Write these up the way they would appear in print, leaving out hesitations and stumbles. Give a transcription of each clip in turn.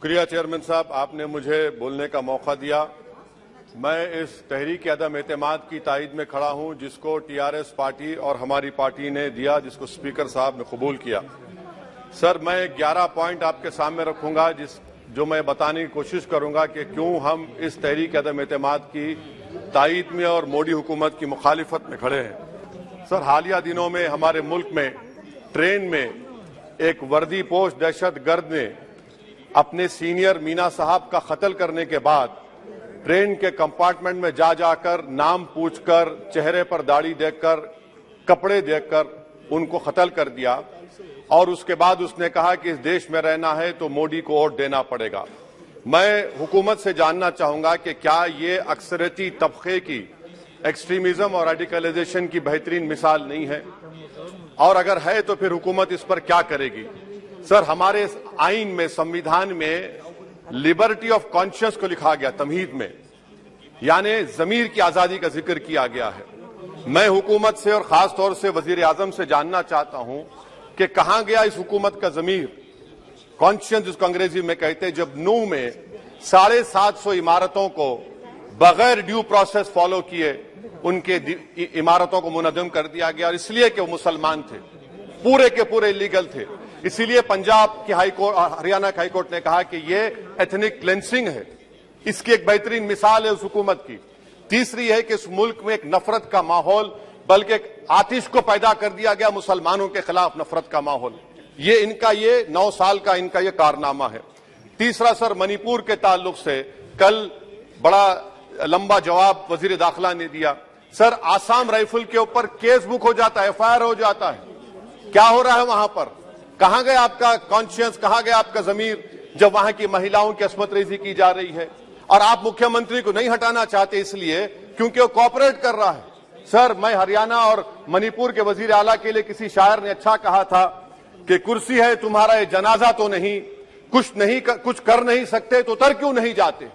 शुक्रिया चेयरमैन साहब, आपने मुझे बोलने का मौका दिया। मैं इस तहरीक अदम एतमाद की तायद में खड़ा हूं जिसको टीआरएस पार्टी और हमारी पार्टी ने दिया, जिसको स्पीकर साहब ने कबूल किया। सर, मैं 11 पॉइंट आपके सामने रखूंगा जो मैं बताने की कोशिश करूंगा कि क्यों हम इस तहरीक अदम एतमाद की तायद में और मोदी हुकूमत की मुखालिफत में खड़े हैं। सर, हालिया दिनों में हमारे मुल्क में ट्रेन में एक वर्दीपोश दहशतगर्द ने अपने सीनियर मीना साहब का कत्ल करने के बाद ट्रेन के कंपार्टमेंट में जाकर नाम पूछकर, चेहरे पर दाढ़ी देखकर, कपड़े देखकर उनको कत्ल कर दिया और उसके बाद उसने कहा कि इस देश में रहना है तो मोदी को वोट देना पड़ेगा। मैं हुकूमत से जानना चाहूंगा कि क्या ये अक्सरियती तबके की एक्सट्रीमिज्म और रेडिकलाइजेशन की बेहतरीन मिसाल नहीं है, और अगर है तो फिर हुकूमत इस पर क्या करेगी। सर, हमारे आइन में, संविधान में लिबर्टी ऑफ कॉन्शियस को लिखा गया, तमहीद में, यानी जमीर की आजादी का जिक्र किया गया है। मैं हुकूमत से और खास तौर से वजीर आजम से जानना चाहता हूं कि कहां गया इस हुकूमत का जमीर, कॉन्शियस जिसको अंग्रेजी में कहते हैं, जब नूह में 750 इमारतों को बगैर ड्यू प्रोसेस फॉलो किए उनके इमारतों को मुनज़्ज़म कर दिया गया, और इसलिए कि वो मुसलमान थे, पूरे के पूरे इलीगल थे। इसीलिए पंजाब की हाईकोर्ट और हरियाणा की हाईकोर्ट ने कहा कि ये एथनिक क्लेंसिंग है। इसकी एक बेहतरीन मिसाल है उस हुकूमत की। तीसरी है कि इस मुल्क में एक नफरत का माहौल, बल्कि एक आतिश को पैदा कर दिया गया, मुसलमानों के खिलाफ नफरत का माहौल। ये 9 साल का इनका ये कारनामा है। तीसरा सर, मणिपुर के ताल्लुक से कल बड़ा लंबा जवाब वजीर दाखिला ने दिया। सर, आसाम राइफल के ऊपर केस बुक हो जाता है, FIR हो जाता है। क्या हो रहा है वहां पर? कहां गया आपका कॉन्शियस, कहां गया आपका जमीर, जब वहां की महिलाओं की अस्मत रेजी की जा रही है? और आप मुख्यमंत्री को नहीं हटाना चाहते इसलिए क्योंकि वो कोऑपरेट कर रहा है। सर, मैं हरियाणा और मणिपुर के वजीर आला के लिए, किसी शायर ने अच्छा कहा था कि कुर्सी है तुम्हारा ये जनाजा तो नहीं, कुछ कर नहीं सकते तो उतर क्यों नहीं जाते।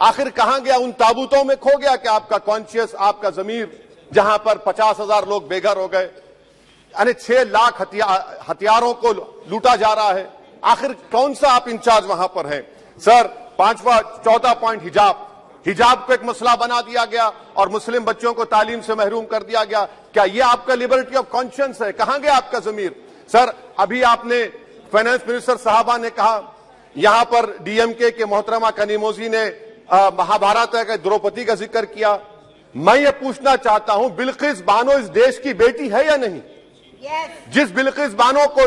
आखिर कहां गया? उन ताबूतों में खो गया कि आपका कॉन्शियस, आपका जमीर, जहां पर 50,000 लोग बेघर हो गए, यानी 6 लाख हथियारों को लूटा जा रहा है। आखिर कौन सा आप इंचार्ज वहां पर हैं? सर, 4था पॉइंट, हिजाब को एक मसला बना दिया गया और मुस्लिम बच्चों को तालीम से महरूम कर दिया गया। क्या ये आपका लिबर्टी ऑफ कॉन्शियस है? कहां गया आपका जमीर? सर, अभी आपने फाइनेंस मिनिस्टर साहबा ने कहा, यहां पर DMK के मोहतरमा कनीमोजी ने महाभारत के द्रौपदी का जिक्र किया। मैं ये पूछना चाहता हूं, बिल्किस बानो इस देश की बेटी है या नहीं? जिस बिल्किस बानो को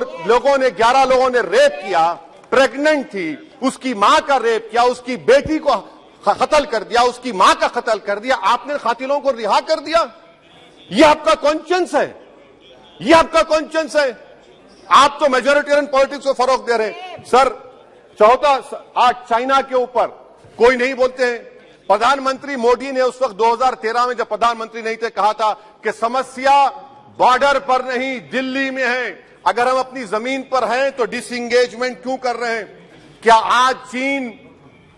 11 लोगों ने रेप किया, प्रेग्नेंट थी, उसकी मां का रेप किया, उसकी बेटी को कत्ल कर दिया, उसकी मां का कत्ल कर दिया, आपने कातिलों को रिहा कर दिया। ये आपका कॉन्शियस है? ये आपका कॉन्शियस है? आप तो मेजोरिटेरियन पॉलिटिक्स को फरोग दे रहे हैं। सर, चौथा, आज चाइना के ऊपर कोई नहीं बोलते हैं। प्रधानमंत्री मोदी ने उस वक्त 2013 में, जब प्रधानमंत्री नहीं थे, कहा था कि समस्या बॉर्डर पर नहीं, दिल्ली में है। अगर हम अपनी जमीन पर हैं तो डिसएंगेजमेंट क्यों कर रहे हैं? क्या आज चीन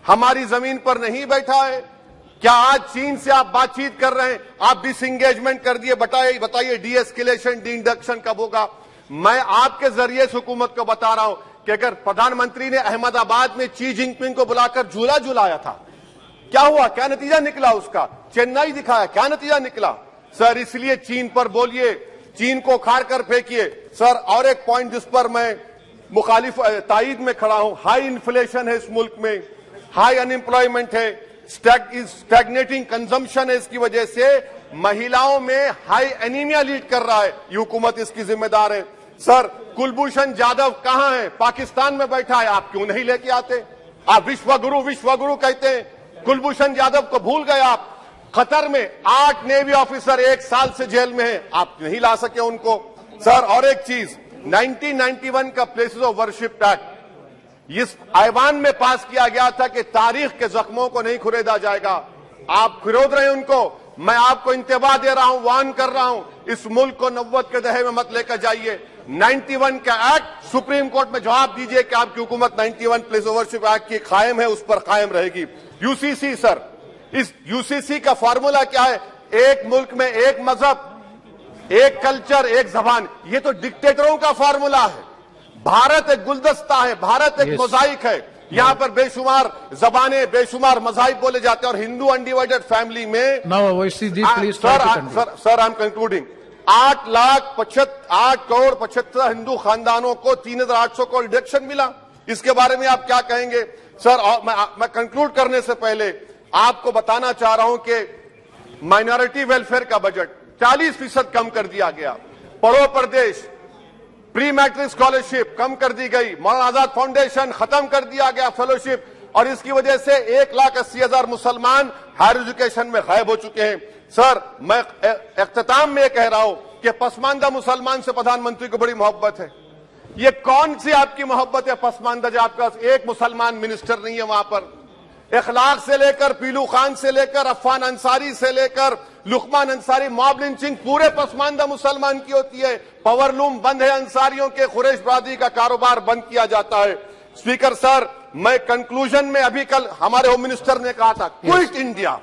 हमारी जमीन पर नहीं बैठा है? क्या आज चीन से आप बातचीत कर रहे हैं? आप डिसएंगेजमेंट कर दिए। बताइए डीएस्केलेशन, डी-इंडक्शन कब होगा? मैं आपके जरिए से हुकूमत को बता रहा हूं कि अगर प्रधानमंत्री ने अहमदाबाद में शी जिनपिंग को बुलाकर झूला झुलाया था, क्या हुआ? क्या नतीजा निकला उसका? चेन्नई दिखाया, क्या नतीजा निकला? सर, इसलिए चीन पर बोलिए, चीन को उखाड़ कर फेंकिए। सर, और एक पॉइंट जिस पर मैं मुखालिफ तायद में खड़ा हूं, हाई इन्फ्लेशन है इस मुल्क में, हाई अनएम्प्लॉयमेंट है, स्टैग्नेटिंग कंजम्पशन है। इसकी वजह से महिलाओं में हाई एनीमिया लीड कर रहा है। ये हुकूमत इसकी जिम्मेदार है। सर, कुलभूषण जाधव कहां है? पाकिस्तान में बैठा है, आप क्यों नहीं लेके आते? आप विश्वगुरु कहते हैं, कुलभूषण जाधव को भूल गए आप। कतर में 8 नेवी ऑफिसर 1 साल से जेल में हैं, आप नहीं ला सके उनको। सर, और एक चीज, 1991 का प्लेसेस ऑफ वर्शिप एक्ट इस ऐवान में पास किया गया था कि तारीख के जख्मों को नहीं खुरेदा जाएगा। आप खुरोद रहे हैं उनको। मैं आपको इंतबाह दे रहा हूं, वार्न कर रहा हूं, इस मुल्क को 90 के दहे में मत लेकर जाइए। 91 का एक्ट सुप्रीम कोर्ट में जवाब दीजिए कि आपकी हुकूमत 91 प्लेस ऑफ वर्शिप एक्ट की कायम है, उस पर कायम रहेगी। UCC सर, इस UCC का फॉर्मूला क्या है? एक मुल्क में एक मजहब, एक कल्चर, एक जबान। ये तो डिक्टेटरों का फॉर्मूला है। भारत एक गुलदस्ता है, भारत एक मोजाइक है। यहाँ पर बेशुमार जबानें, बेशुमार मज़ाहिब बोले जाते हैं और हिंदू अनडिवाइडेड फैमिली में Now, OICG, please try to conclude. Sir I am concluding 8 crore 75 Hindu खानदानों को 3,800 करोड़ डिडक्शन मिला। इसके बारे में आप क्या कहेंगे सर? और मैं कंक्लूड करने से पहले आपको बताना चाह रहा हूं कि माइनॉरिटी वेलफेयर का बजट 40% कम कर दिया गया। पढ़ो प्रदेश, प्री मैट्रिक स्कॉलरशिप कम कर दी गई, मौलाना आजाद फाउंडेशन खत्म कर दिया गया फेलोशिप, और इसकी वजह से 1,80,000 मुसलमान हायर एजुकेशन में गायब हो चुके हैं। सर, मैं इख्तिताम में कह रहा हूं कि पसमानदा मुसलमान से प्रधानमंत्री को बड़ी मोहब्बत है। ये कौन सी आपकी मोहब्बत है पसमानदा, जो आपका एक मुसलमान मिनिस्टर नहीं है वहां पर? इखलाक से लेकर, पीलू खान से लेकर, अफान अंसारी से लेकर लुकमान अंसारी, मॉब लिंचिंग पूरे पसमानदा मुसलमान की होती है। पावरलूम बंद है अंसारियों के, कुरैश बरादरी का कारोबार बंद किया जाता है। स्पीकर सर, मैं कंक्लूजन में अभी कल हमारे होम मिनिस्टर ने कहा था क्विट इंडिया।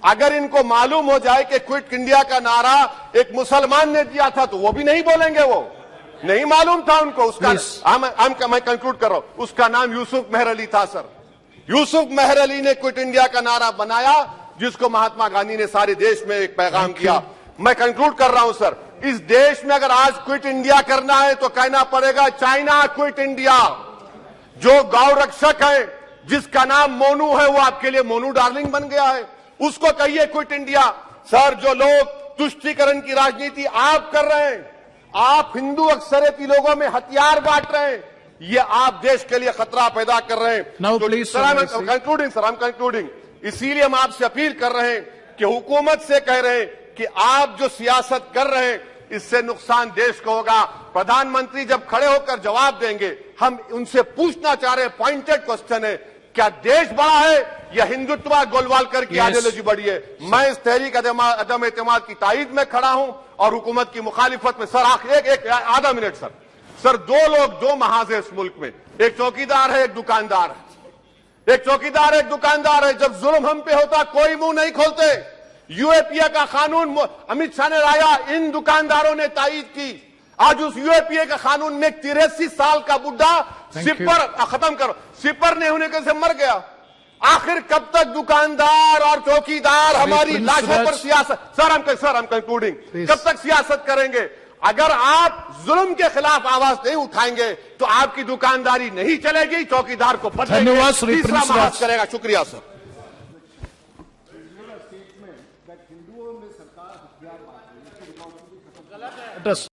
अगर इनको मालूम हो जाए कि क्विट इंडिया का नारा एक मुसलमान ने दिया था तो वो भी नहीं बोलेंगे, वो नहीं मालूम था उनको। उसका मैं कंक्लूड कर रहा हूं, उसका नाम यूसुफ मेहर अली था सर। यूसुफ मेहर अली ने क्विट इंडिया का नारा बनाया, जिसको महात्मा गांधी ने सारे देश में एक पैगाम किया। मैं कंक्लूड कर रहा हूं सर, इस देश में अगर आज क्विट इंडिया करना है तो कहना पड़ेगा चाइना क्विट इंडिया। जो गौ रक्षक है, जिसका नाम मोनू है, वो आपके लिए मोनू डार्लिंग बन गया है, उसको कहिए क्विट इंडिया। सर, जो लोग तुष्टीकरण की राजनीति आप कर रहे हैं, आप हिंदू अक्सरियती लोगों में हथियार बांट रहे हैं, ये आप देश के लिए खतरा पैदा कर रहे हैं। Now, please, sir, I am concluding. इसीलिए हम आपसे अपील कर रहे हैं कि हुकूमत से कह रहे हैं कि आप जो सियासत कर रहे हैं, इससे नुकसान देश को होगा। प्रधानमंत्री जब खड़े होकर जवाब देंगे, हम उनसे पूछना चाह रहे हैं, पॉइंटेड क्वेश्चन है, क्या देश बड़ा है या हिंदुत्व गोलवालकर की आइडियोलॉजी बड़ी है? मैं इस तहरीक अदम एतमाद की तायद में खड़ा हूं और हुकूमत की मुखालिफत में। सर, एक आधा मिनट सर, दो लोग, दो महाज है इस मुल्क में, एक चौकीदार है, एक दुकानदार है। एक चौकीदार, एक दुकानदार है। जब जुल्म हम पे होता कोई मुंह नहीं खोलते। यूएपीए का कानून अमित शाह ने लाया, इन दुकानदारों ने तायद की। आज उस यूएपीए का कानून में 83 साल का बुढ़ा सिपर नहीं होने के से मर गया। आखिर कब तक दुकानदार और चौकीदार हमारी लाशों पर सियासत? सर, हम कंक्लूडिंग, कब तक सियासत करेंगे? अगर आप जुल्म के खिलाफ आवाज नहीं उठाएंगे तो आपकी दुकानदारी नहीं चलेगी, चौकीदार को धन्यवाद श्री तीसरा महाज करेगा। शुक्रिया सर। Address.